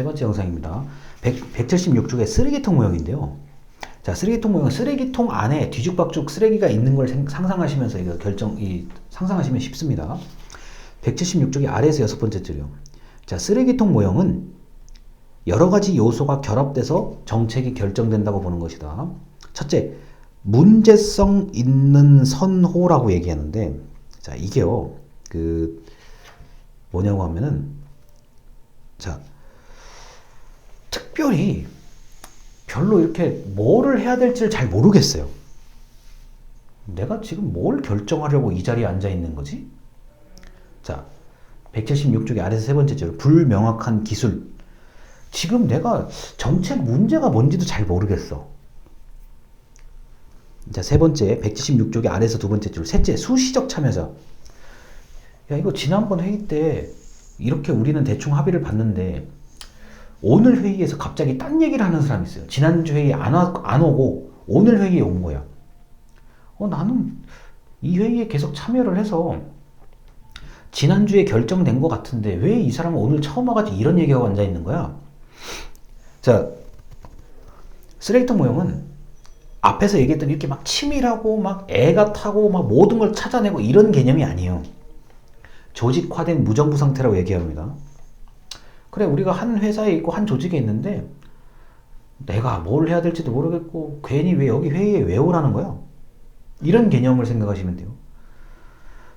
세 번째 영상입니다. 176쪽의 쓰레기통 모형인데요. 자, 쓰레기통 모형, 쓰레기통 안에 뒤죽박죽 쓰레기가 있는 걸 상상하시면서 이거 상상하시면 쉽습니다. 176쪽의 아래에서 여섯 번째 줄이요. 자, 쓰레기통 모형은 여러 가지 요소가 결합돼서 정책이 결정된다고 보는 것이다. 첫째, 문제성 있는 선호라고 얘기하는데, 자, 이게요, 뭐냐고 하면은, 자, 특별히 별로 이렇게 뭐를 해야 될지를 잘 모르겠어요. 내가 지금 뭘 결정하려고 이 자리에 앉아 있는 거지? 자, 176쪽의 아래서 세 번째 줄, 불명확한 기술. 지금 내가 정책 문제가 뭔지도 잘 모르겠어. 자, 세 번째, 176쪽의 아래서 두 번째 줄, 셋째, 수시적 참여자. 야, 이거 지난번 회의 때 이렇게 우리는 대충 합의를 봤는데 오늘 회의에서 갑자기 딴 얘기를 하는 사람이 있어요. 지난주 회의에 안 오고 오늘 회의에 온 거야. 나는 이 회의에 계속 참여를 해서 지난주에 결정된 것 같은데 왜 이 사람은 오늘 처음 와가지고 이런 얘기하고 앉아있는 거야? 자, 쓰레기통 모형은 앞에서 얘기했던 이렇게 막 치밀하고 막 애가 타고 막 모든 걸 찾아내고 이런 개념이 아니에요. 조직화된 무정부 상태라고 얘기합니다. 그래, 우리가 한 회사에 있고 한 조직에 있는데 내가 뭘 해야 될지도 모르겠고 괜히 왜 여기 회의에 왜 오라는 거야? 이런 개념을 생각하시면 돼요.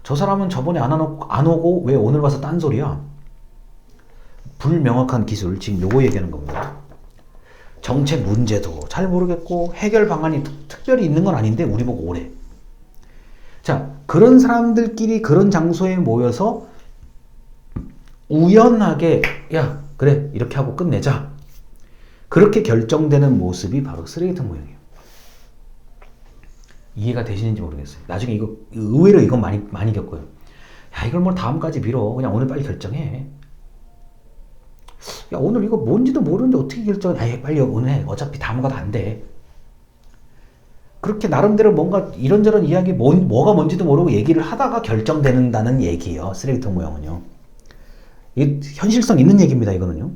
저 사람은 저번에 안 오고 왜 오늘 와서 딴소리야? 불명확한 기술, 지금 요거 얘기하는 겁니다. 정책 문제도 잘 모르겠고 해결 방안이 특별히 있는 건 아닌데 우리 보고 오래. 자, 그런 사람들끼리 그런 장소에 모여서 우연하게 야, 그래, 이렇게 하고 끝내자. 그렇게 결정되는 모습이 바로 쓰레기통 모형이에요. 이해가 되시는지 모르겠어요. 나중에 이거 의외로 이건 많이 겪어요. 야, 이걸 뭐 다음까지 미뤄. 그냥 오늘 빨리 결정해. 야, 오늘 이거 뭔지도 모르는데 어떻게 결정해? 아예 빨리 오늘 해. 어차피 다음 가도 안 돼. 그렇게 나름대로 뭔가 이런저런 이야기 뭐가 뭔지도 모르고 얘기를 하다가 결정된다는 얘기예요. 쓰레기통 모형은요. 이 현실성 있는 얘기입니다. 이거는요.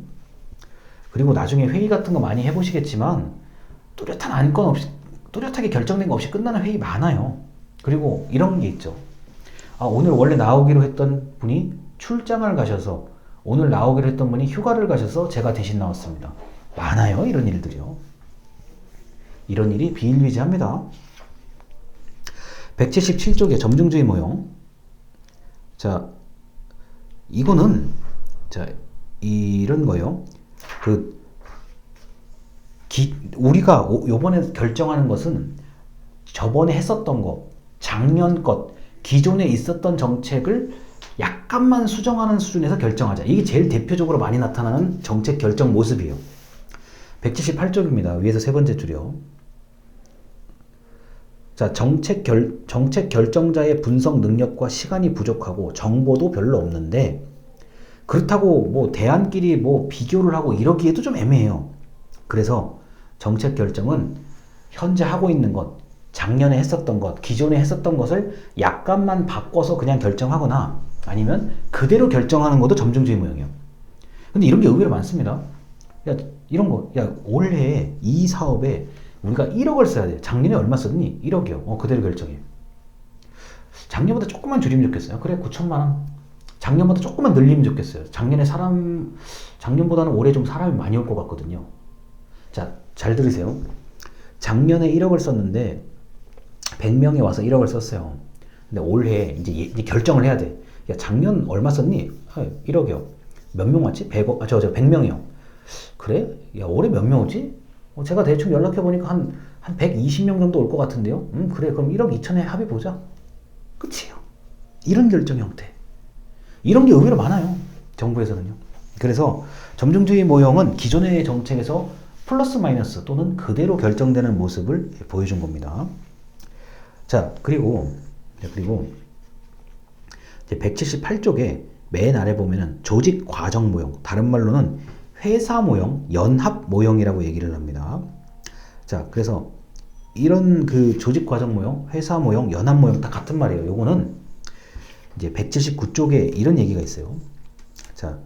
그리고 나중에 회의 같은 거 많이 해보시겠지만 뚜렷한 안건 없이 뚜렷하게 결정된 거 없이 끝나는 회의 많아요. 그리고 이런 게 있죠. 오늘 원래 나오기로 했던 분이 출장을 가셔서 오늘 나오기로 했던 분이 휴가를 가셔서 제가 대신 나왔습니다. 많아요. 이런 일들이요. 이런 일이 비일비재합니다. 177쪽의 점중주의 모형. 자, 이거는 이런 거요. 우리가 요번에 결정하는 것은 저번에 했었던 거, 작년 것, 기존에 있었던 정책을 약간만 수정하는 수준에서 결정하자. 이게 제일 대표적으로 많이 나타나는 정책 결정 모습이에요. 178쪽입니다. 위에서 세 번째 줄이요. 자, 정책 결정자의 분석 능력과 시간이 부족하고 정보도 별로 없는데 그렇다고 뭐 대안끼리 뭐 비교를 하고 이러기에도 좀 애매해요. 그래서 정책 결정은 현재 하고 있는 것, 작년에 했었던 것, 기존에 했었던 것을 약간만 바꿔서 그냥 결정하거나 아니면 그대로 결정하는 것도 점중주의 모형이에요. 근데 이런 게 의외로 많습니다. 야, 이런 거, 야, 올해 이 사업에 우리가 1억을 써야 돼. 작년에 얼마 썼니? 1억이요. 그대로 결정해. 작년보다 조금만 줄이면 좋겠어요. 그래, 9천만 원. 작년보다 조금만 늘리면 좋겠어요. 작년보다는 올해 좀 사람이 많이 올 것 같거든요. 자, 잘 들으세요. 작년에 1억을 썼는데 100명이 와서 1억을 썼어요. 근데 올해 이제 결정을 해야 돼. 야, 작년 얼마 썼니? 1억이요. 몇 명 왔지? 100명이요. 그래? 야, 올해 몇 명 오지? 제가 대충 연락해보니까 한 120명 정도 올 것 같은데요? 그래, 그럼 1억 2천에 합의 보자. 끝이에요. 이런 결정 형태. 이런 게 의외로 많아요. 정부에서는요. 그래서 점중주의 모형은 기존의 정책에서 플러스 마이너스 또는 그대로 결정되는 모습을 보여준 겁니다. 자, 그리고 이제 178쪽에 맨 아래 보면은 조직 과정 모형, 다른 말로는 회사 모형, 연합 모형이라고 얘기를 합니다. 자, 그래서 이런 조직 과정 모형, 회사 모형, 연합 모형 다 같은 말이에요. 요거는 이제 179쪽에 이런 얘기가 있어요. 자,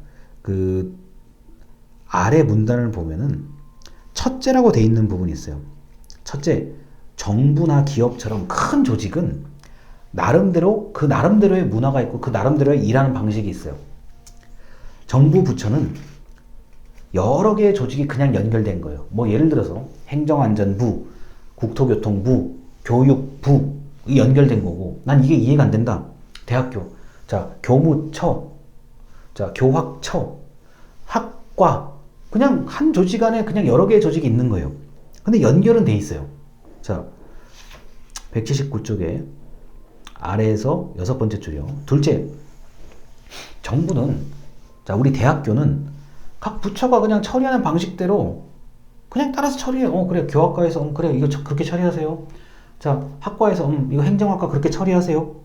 아래 문단을 보면은 첫째라고 돼 있는 부분이 있어요. 첫째, 정부나 기업처럼 큰 조직은 나름대로 그 나름대로의 문화가 있고 그 나름대로의 일하는 방식이 있어요. 정부 부처는 여러 개의 조직이 그냥 연결된 거예요. 뭐 예를 들어서 행정안전부, 국토교통부, 교육부 이 연결된 거고 난 이게 이해가 안 된다. 대학교, 자 교무처, 자 교학처, 학과 그냥 한 조직 안에 그냥 여러 개의 조직이 있는 거예요. 근데 연결은 돼 있어요. 자 179쪽에 아래에서 6번째 줄이요. 둘째, 정부는 자 우리 대학교는 각 부처가 그냥 처리하는 방식대로 그냥 따라서 처리해. 그래 교학과에서 그래 이거 그렇게 처리하세요. 자 학과에서 이거 행정학과 그렇게 처리하세요.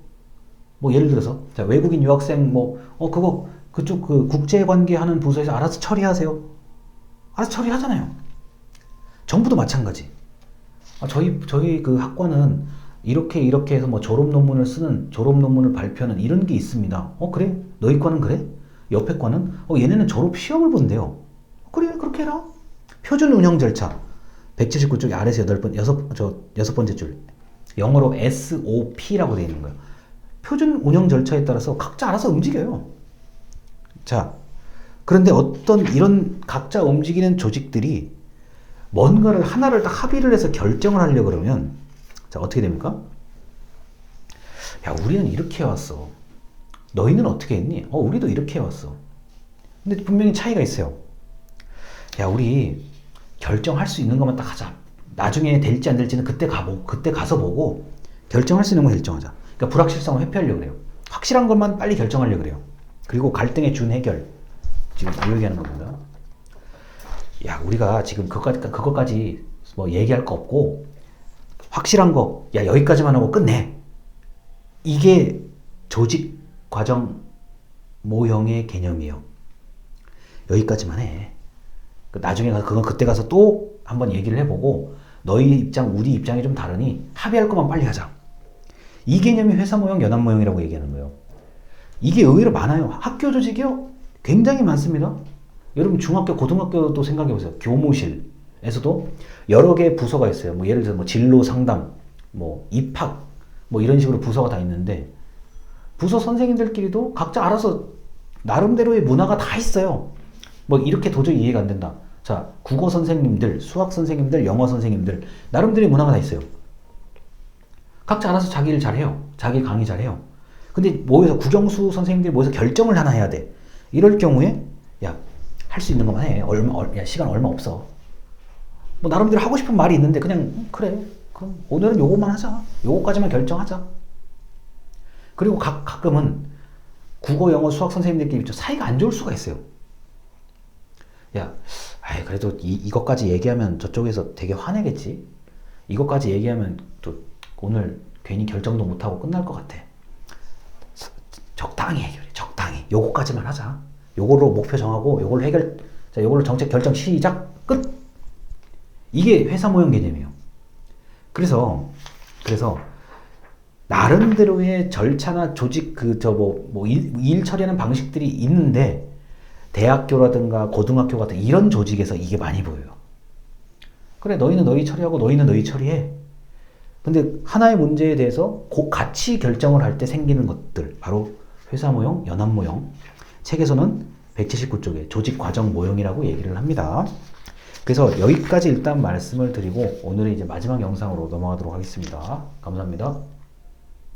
뭐 예를 들어서 자 외국인 유학생 뭐 그거 그쪽 그 국제관계하는 부서에서 알아서 처리하세요. 알아서 처리하잖아요. 정부도 마찬가지. 저희 그 학과는 이렇게 해서 뭐 졸업 논문을 쓰는 졸업 논문을 발표하는 이런 게 있습니다. 그래? 너희 과는 그래? 옆에 과는 얘네는 졸업 시험을 본대요. 그래 그렇게 해라. 표준 운영 절차 179쪽에 아래에서 6번째 줄 영어로 SOP라고 되어 있는 거예요. 표준 운영 절차에 따라서 각자 알아서 움직여요. 자 그런데 어떤 이런 각자 움직이는 조직들이 뭔가를 하나를 딱 합의를 해서 결정을 하려고 그러면 자 어떻게 됩니까? 야 우리는 이렇게 해왔어. 너희는 어떻게 했니? 우리도 이렇게 해왔어. 근데 분명히 차이가 있어요. 야 우리 결정할 수 있는 것만 딱 하자. 나중에 될지 안 될지는 그때 가서 보고 결정할 수 있는 거 결정하자. 그러니까 불확실성을 회피하려고 그래요. 확실한 것만 빨리 결정하려고 그래요. 그리고 갈등의 준 해결 지금 이 얘기하는 겁니다. 야 우리가 지금 그것까지 뭐 얘기할 거 없고 확실한 거 야 여기까지만 하고 끝내. 이게 조직 과정 모형의 개념이에요. 여기까지만 해. 나중에 가서 그건 그때 가서 또 한번 얘기를 해보고 너희 입장 우리 입장이 좀 다르니 합의할 것만 빨리 하자. 이 개념이 회사 모형 연합 모형이라고 얘기하는 거예요. 이게 의외로 많아요. 학교 조직이요? 굉장히 많습니다. 여러분 중학교 고등학교도 생각해 보세요. 교무실에서도 여러 개의 부서가 있어요. 뭐 예를 들어서 뭐 진로 상담, 뭐 입학, 뭐 이런 식으로 부서가 다 있는데 부서 선생님들끼리도 각자 알아서 나름대로의 문화가 다 있어요. 뭐 이렇게 도저히 이해가 안 된다. 자 국어 선생님들, 수학 선생님들, 영어 선생님들 나름대로의 문화가 다 있어요. 각자 알아서 자기 일 잘해요. 자기 강의 잘해요. 근데 모여서 국영수 선생님들이 모여서 결정을 하나 해야 돼. 이럴 경우에 야 할 수 있는 것만 해. 야 시간 얼마 없어. 뭐 나름대로 하고 싶은 말이 있는데 그냥 그래. 그럼 오늘은 요것만 하자. 요거까지만 결정하자. 그리고 가끔은 국어, 영어, 수학 선생님들끼리 사이가 안 좋을 수가 있어요. 야, 그래도 이것까지 얘기하면 저쪽에서 되게 화내겠지. 이것까지 얘기하면 또 오늘 괜히 결정도 못하고 끝날 것 같아. 적당히 해결해. 적당히. 요거까지만 하자. 요걸로 목표 정하고 요걸로 자, 요걸로 정책 결정 시작. 끝. 이게 회사 모형 개념이에요. 그래서 나름대로의 절차나 조직 일 처리하는 방식들이 있는데 대학교라든가 고등학교 같은 이런 조직에서 이게 많이 보여요. 그래 너희는 너희 처리하고 너희는 너희 처리해. 근데 하나의 문제에 대해서 같이 결정을 할 때 생기는 것들 바로 회사 모형, 연합 모형 책에서는 179쪽에 조직 과정 모형이라고 얘기를 합니다. 그래서 여기까지 일단 말씀을 드리고 오늘의 이제 마지막 영상으로 넘어가도록 하겠습니다. 감사합니다.